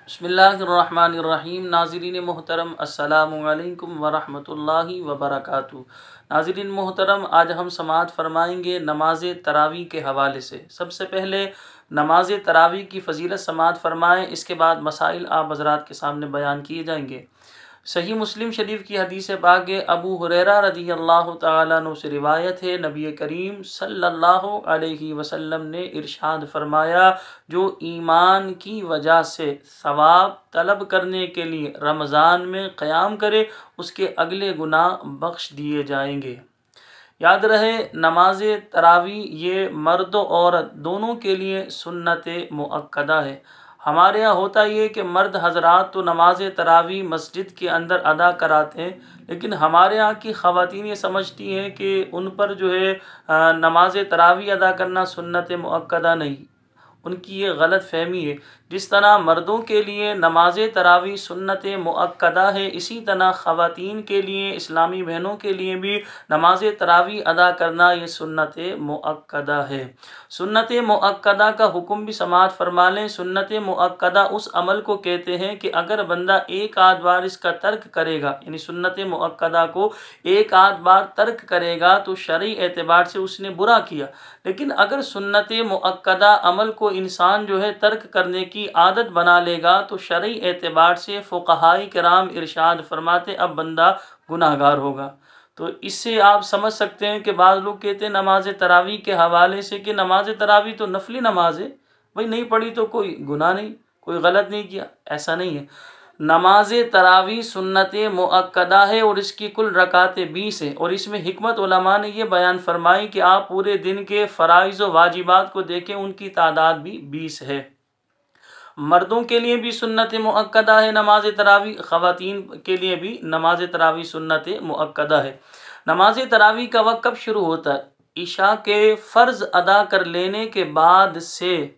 बिस्मिल्लाहिर्रहमानिर्रहीम। नाज़रीन मोहतरम, अस्सलामु अलैकुम वरहमतुल्लाहि वबरकातुहू। नाज़रीन मोहतरम, आज हम समाअत फ़रमाएंगे नमाज तरावी के हवाले से। सबसे पहले नमाज तरावी की फ़जीलत समाअत फ़रमाएँ, इसके बाद मसाइल आप हज़रात के सामने बयान किए जाएंगे। सही मुस्लिम शरीफ की हदीस पाक अबू हुरैरा रज़ियल्लाहु तआला अन्हु से रिवायत है, नबी करीम सल्लल्लाहु अलैहि वसल्लम ने इरशाद फरमाया, जो ईमान की वजह से सवाब तलब करने के लिए रमज़ान में क़याम करे, उसके अगले गुनाह बख्श दिए जाएंगे। याद रहे, नमाज तरावी ये मर्द और औरत दोनों के लिए सुन्नत मुअक्कदा है। हमारे यहाँ होता ये कि मर्द हजरात तो नमाज तरावी मस्जिद के अंदर अदा कराते हैं, लेकिन हमारे यहाँ की ख़वातीन ये समझती हैं कि उन पर जो है नमाज तरावी अदा करना सुन्नत मुअक्कदा नहीं। उनकी ये गलत फहमी है। जिस तरह मर्दों के लिए नमाज तरावी सुन्नत मुअक्कदा है, इसी तरह ख़वातीन के लिए, इस्लामी बहनों के लिए भी नमाज तरावी अदा करना ये सुन्नत मुअक्कदा है। सुन्नत मुअक्कदा का हुक्म भी समाअत फरमा लें। सुन्नत मुअक्कदा उस अमल को कहते हैं कि अगर बंदा एक आध बार इसका तर्क करेगा, यानी सुन्नत मुअक्कदा को एक आध बार तर्क करेगा तो शरई एतबार से उसने बुरा किया। लेकिन अगर सुन्नत मुअक्कदा अमल को इंसान जो है तर्क करने की आदत बना लेगा तो शरई एतबार से फ़ुक़हाए किराम इरशाद फरमाते अब बंदा गुनाहगार होगा। तो इससे आप समझ सकते हैं कि बाज़ लोग कहते हैं नमाज तरावी के हवाले से कि नमाज तरावी तो नफली नमाज है, भाई नहीं पढ़ी तो कोई गुनाह नहीं, कोई गलत नहीं किया। ऐसा नहीं है। नमाज तरावी सुन्नत मुअक्कदा है और इसकी कुल रकातें 20 है। और इसमें हिकमत उलमा ने यह बयान फरमाई कि आप पूरे दिन के फ़राइज़ व वाजिबात को देखें, उनकी तादाद भी 20 है। मर्दों के लिए भी सुन्नत मुअक्कदा है नमाज तरावी, ख़वातीन के लिए भी नमाज तरावी सुन्नत मुअक्कदा है। नमाज तरावी का वक्त कब शुरू होता है? इशा के फ़र्ज़ अदा कर लेने के बाद से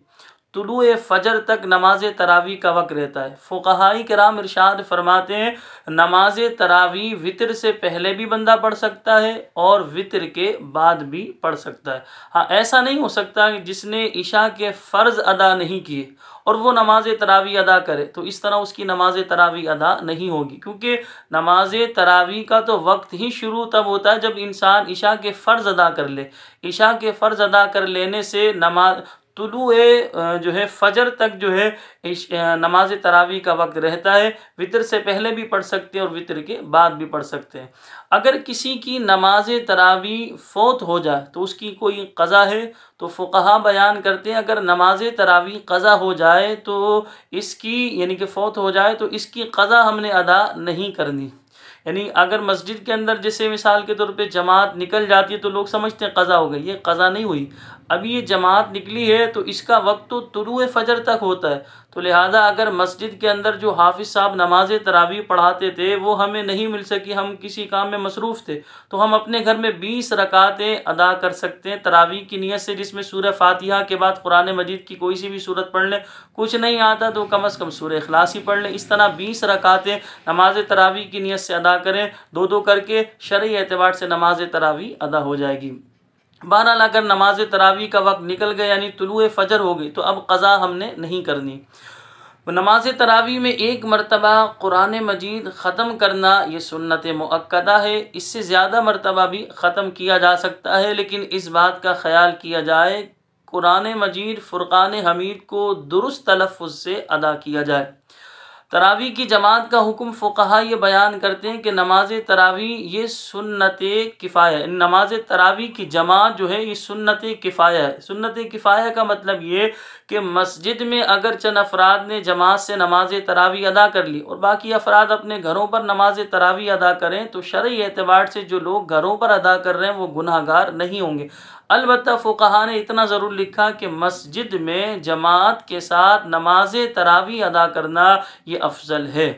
तुलुए फ़जर तक नमाज तरावी का वक्त रहता है। फ़ुक़हाए किराम इरशाद फरमाते हैं, नमाज तरावी वितर से पहले भी बंदा पढ़ सकता है और वितर के बाद भी पढ़ सकता है। हाँ, ऐसा नहीं हो सकता कि जिसने इशा के फ़र्ज़ अदा नहीं किए और वो नमाज तरावी अदा करे, तो इस तरह उसकी नमाज तरावी अदा नहीं होगी। क्योंकि नमाज तरावी का तो वक्त ही शुरू तब होता है जब इंसान इशा के फ़र्ज़ अदा कर ले। इशा के फ़र्ज़ अदा कर लेने से नमाज तुलुए जो है फ़जर तक जो है नमाज तरावी का वक्त रहता है। वितर से पहले भी पढ़ सकते हैं और वितर के बाद भी पढ़ सकते हैं। अगर किसी की नमाज तरावी फ़ौत हो जाए तो उसकी कोई क़ज़ा है? तो फ़ुक़हा बयान करते हैं, अगर नमाज तरावी क़ज़ा हो जाए तो इसकी, यानी कि फ़ौत हो जाए तो इसकी क़ज़ा हमने अदा नहीं करनी। यानी अगर मस्जिद के अंदर जैसे मिसाल के तौर पे जमात निकल जाती है तो लोग समझते हैं क़ज़ा हो गई, ये क़ज़ा नहीं हुई। अभी ये जमात निकली है तो इसका वक्त तो तुलुए फ़जर तक होता है। तो लिहाजा अगर मस्जिद के अंदर जो हाफिज़ साहब नमाज तरावी पढ़ाते थे वो हमें नहीं मिल सकी, हम किसी काम में मसरूफ़ थे, तो हम अपने घर में 20 रकातें अदा कर सकते हैं तरावी की नीयत से, जिसमें सूरह फ़ातिहा के बाद कुरान मजीद की कोई सी भी सूरत पढ़ लें। कुछ नहीं आता तो कम से कम सूरह इखलास ही पढ़ लें। इस तरह 20 रकातें नमाज तरावी की नीयत से अदा करें, दो दो करके शरई एतबार से नमाज तरावी अदा हो जाएगी। बहरहाल अगर नमाज तरावी का वक्त निकल गया यानी तुलुए फ़जर हो गई तो अब क़ज़ा हमने नहीं करनी। नमाज तरावी में एक मरतबा कुरान मजीद ख़त्म करना ये सुन्नत मुअक्कदा है। इससे ज़्यादा मरतबा भी ख़त्म किया जा सकता है, लेकिन इस बात का ख्याल किया जाए कुरान मजीद फ़ुरक़ान हमीद को दुरुस्त तलफ़्फ़ुज़ से अदा किया जाए। तरावी की जमात का हुक्म फ़ुक़हा ये बयान करते हैं कि नमाज तरावी ये सुन्नत किफ़ाया है। नमाज तरावी की जमात जो है ये सुन्नत किफ़ाया है। सुन्नत किफ़ाया का मतलब ये कि मस्जिद में अगर चंद अफराद ने जमात से नमाज तरावी अदा कर ली और बाकी अफराद अपने घरों पर नमाज तरावी अदा करें तो शरई एतबार से जो लोग घरों पर अदा कर रहे हैं वो गुनाहगार नहीं होंगे। अलबत्ता फ़ुक़हा ने इतना ज़रूर लिखा कि मस्जिद में जमात के साथ नमाज तरावी अदा करना ये अफजल है।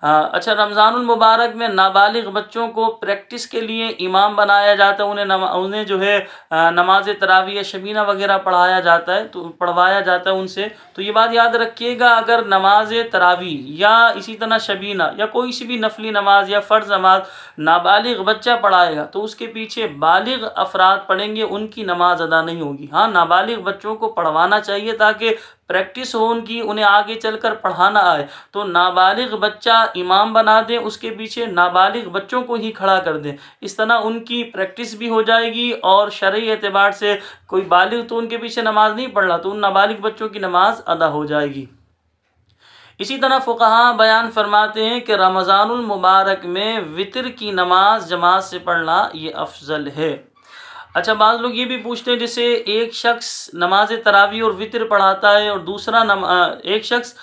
अच्छा, रमज़ानुल मुबारक में नाबालिग बच्चों को प्रैक्टिस के लिए इमाम बनाया जाता है, उन्हें जो है नमाज तरावी या शबीना वगैरह पढ़ाया जाता है, तो पढ़वाया जाता है उनसे। तो ये बात याद रखिएगा, अगर नमाज तरावी या इसी तरह शबीना या कोई सी भी नफली नमाज या फ़र्ज़ नमाज नाबालिग बच्चा पढ़ाएगा तो उसके पीछे बालिग अफराद पढ़ेंगे, उनकी नमाज अदा नहीं होगी। हाँ, नाबालिग बच्चों को पढ़वाना चाहिए ताकि प्रैक्टिस हो उनकी, उन्हें आगे चलकर पढ़ाना आए, तो नाबालिग बच्चा इमाम बना दें, उसके पीछे नाबालिग बच्चों को ही खड़ा कर दें। इस तरह उनकी प्रैक्टिस भी हो जाएगी और शरई एतबार से कोई बालिग तो उनके पीछे नमाज नहीं पढ़ रहा, तो उन नाबालिग बच्चों की नमाज अदा हो जाएगी। इसी तरह फुक़हा बयान फरमाते हैं कि रमज़ानुल मुबारक में वितर की नमाज जमात से पढ़ना ये अफजल है। अच्छा, बाज़ लोग ये भी पूछते हैं, जैसे एक शख्स नमाज तरावी और वितर पढ़ाता है और दूसरा एक शख्स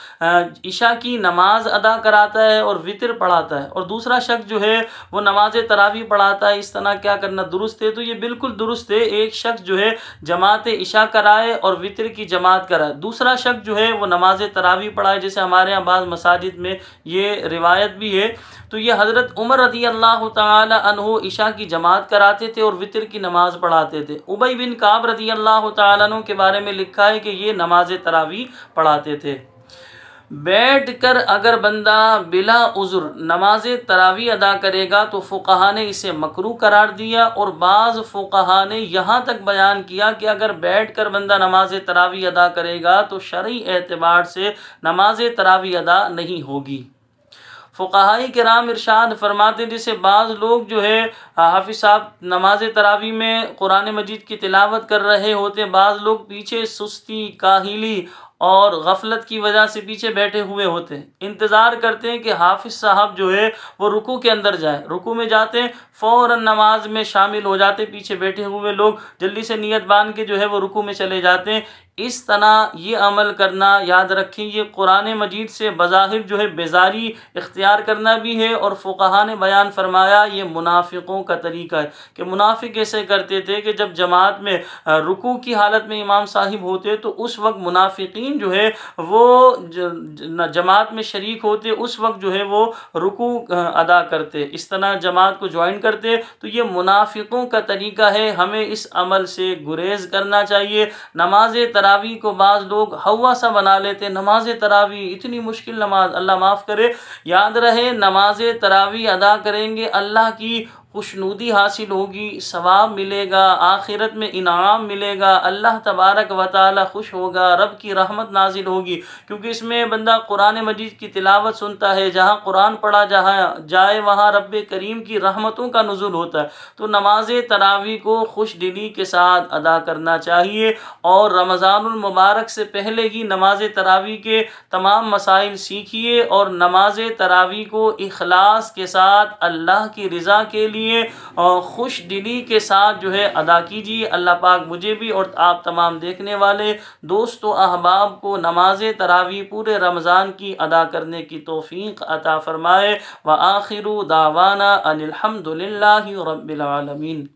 इशा की नमाज अदा कराता है और वितर पढ़ाता है, और दूसरा शख्स जो है वो नमाज तरावी पढ़ाता है, इस तरह क्या करना दुरुस्त है? तो ये बिल्कुल दुरुस्त है। एक शख्स जो है जमात इशा कराए और वितर की जमात कराए, दूसरा शख्स जो है वो नमाज तरावी पढ़ाए, जैसे हमारे यहाँ बाज़ मसाजिद में ये रिवायत भी है। तो ये हज़रत उमर रज़ी अल्लाह ताला अन्हु इशा की जमात कराते थे और वितर की नमाज पढ़ाते थे। उबई बिन काब रज़ी अल्लाह ताला अन्हु के बारे में लिखा है कि ये नमाज तरावी पढ़ाते थे। बैठ कर अगर बंदा बिला उज़्र नमाज तरावी अदा करेगा तो फ़ुक़हा ने इसे मकरूह करार दिया, और बाज़ फ़ुक़हा ने यहाँ तक बयान किया कि अगर बैठ कर बंदा नमाज तरावी अदा करेगा तो शरई एतबार से नमाज तरावी अदा नहीं होगी। फ़ुक़हाई किराम इरशाद फरमाते, जैसे बाज़ लोग जो है हाफिज़ साहब नमाज तरावी में कुरान मजीद की तिलावत कर रहे होते, बाज़ लोग पीछे सुस्ती, काहिली और गफलत की वजह से पीछे बैठे हुए होते हैं, इंतज़ार करते हैं कि हाफिज़ साहब जो है वो रुकू के अंदर जाए, रुकू में जाते हैं फ़ौरन नमाज में शामिल हो जाते, पीछे बैठे हुए लोग जल्दी से नियत बांध के जो है वो रुकू में चले जाते हैं। इस तरह ये अमल करना, याद रखें, ये कुरान मजीद से बज़ाहिर जो है बेजारी इख्तियार करना भी है, और फ़ुक़हा ने बयान फरमाया ये मुनाफिकों का तरीका है कि मुनाफिक ऐसे करते थे कि जब जमात में रुकू की हालत में इमाम साहिब होते तो उस वक्त मुनाफिकीन जो है वो जमात में शरीक होते, उस वक्त जो है वो रुकू अदा करते, इस तरह जमात को ज्वाइन करते। तो ये मुनाफिकों का तरीका है, हमें इस अमल से गुरेज करना चाहिए। नमाज तरावी को बाज़ लोग हवा सा बना लेते, नमाज तरावी इतनी मुश्किल नमाज, अल्लाह माफ़ करे। याद रहे नमाज तरावी अदा करेंगे अल्लाह की खुशनुदी हासिल होगी, सवाब मिलेगा, आखिरत में इनाम मिलेगा, अल्लाह तबारक व तआला खुश होगा, रब की रहमत नाजिल होगी, क्योंकि इसमें बंदा कुरान मजीद की तिलावत सुनता है, जहाँ कुरान पढ़ा जहाँ जाए वहाँ रब करीम की रहमतों का नुज़ुल होता है। तो नमाज तरावी को खुश दिली के साथ अदा करना चाहिए, और रमज़ानुल मुबारक से पहले ही नमाज तरावी के तमाम मसाइल सीखिए, और नमाज तरावी को इखलास के साथ अल्लाह की रज़ा के लिए और खुश दिली के साथ जो है अदा कीजिए। अल्लाह पाक मुझे भी और आप तमाम देखने वाले दोस्तों अहबाब को नमाज तरावी पूरे रमज़ान की अदा करने की तौफीक अता फरमाए। व आखिरु दावाना अनिल हम्दुलिल्लाहि रब्बिल आलमीन।